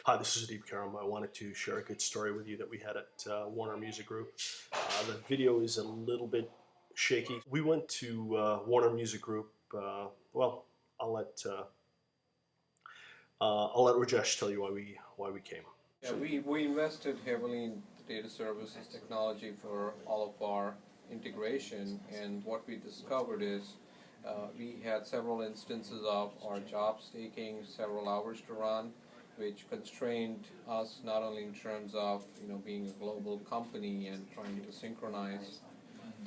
Hi, this is Adeeb Karam. I wanted to share a good story with you that we had at Warner Music Group. The video is a little bit shaky. We went to Warner Music Group. Well, I'll let Rajesh tell you why we came. Yeah, we invested heavily in the data services technology for all of our integration, and what we discovered is we had several instances of our jobs taking several hours to run, which constrained us not only in terms of being a global company and trying to synchronize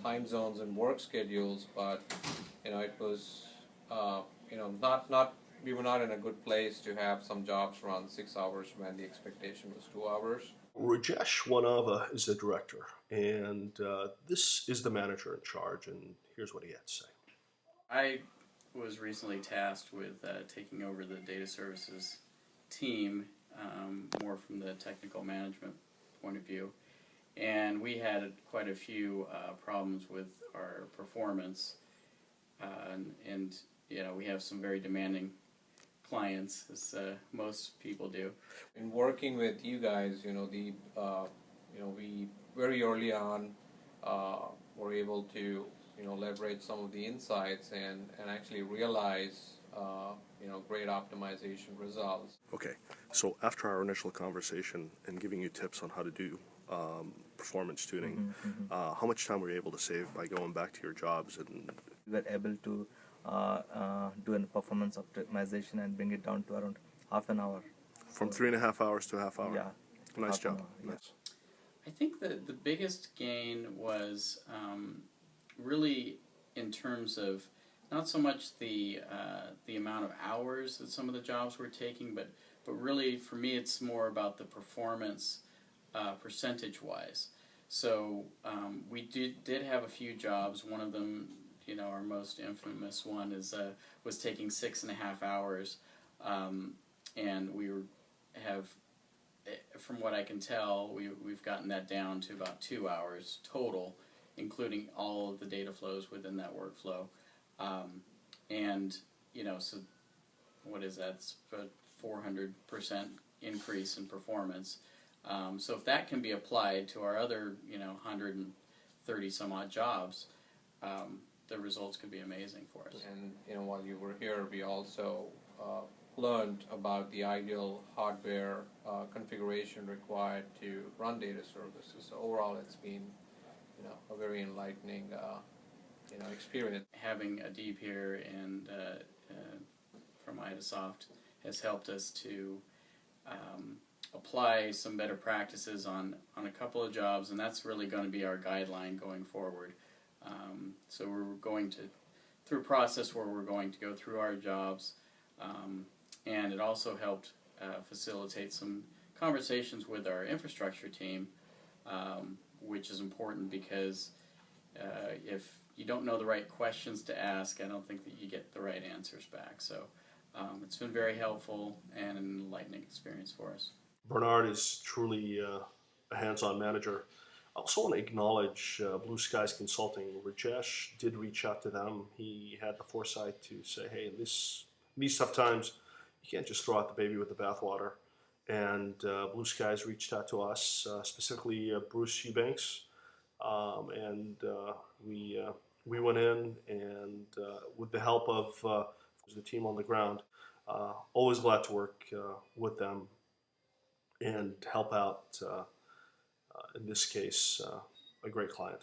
time zones and work schedules, but it was not we were not in a good place to have some jobs run 6 hours when the expectation was 2 hours. Rajesh Wanava is the director, and this is the manager in charge, and here's what he had to say. I was recently tasked with taking over the data services team, more from the technical management point of view, and we had quite a few problems with our performance, and we have some very demanding clients, as most people do. In working with you guys, we very early on were able to leverage some of the insights and actually realize great optimization results. Okay, so after our initial conversation and giving you tips on how to do performance tuning, how much time were you able to save by going back to your jobs? And we were able to do a performance optimization and bring it down to around half an hour. From 3.5 hours to a half hour? Yeah. Nice job. Hour, yeah. Nice. I think that the biggest gain was really in terms of not so much the amount of hours that some of the jobs were taking, but really for me it's more about the performance percentage-wise. So we did have a few jobs. One of them, our most infamous one was taking 6.5 hours, and from what I can tell, we've gotten that down to about 2 hours total, including all of the data flows within that workflow. And so what is that? It's about 400% increase in performance. So if that can be applied to our other 130 some odd jobs, the results could be amazing for us. And while you were here, we also learned about the ideal hardware configuration required to run data services. So overall, it's been a very enlightening experience. Having Adeeb here and from Idasoft has helped us to apply some better practices on a couple of jobs, and that's really going to be our guideline going forward. So we're going through a process where we're going to go through our jobs, and it also helped facilitate some conversations with our infrastructure team, which is important because if you don't know the right questions to ask, I don't think that you get the right answers back. So it's been very helpful and an enlightening experience for us. Bernard is truly a hands-on manager. I also want to acknowledge Blue Skies Consulting. Rajesh did reach out to them. He had the foresight to say, hey, in these tough times, you can't just throw out the baby with the bathwater. And Blue Skies reached out to us, specifically Bruce Eubanks, and we went in, and with the help of the team on the ground, always glad to work with them and help out, in this case, a great client.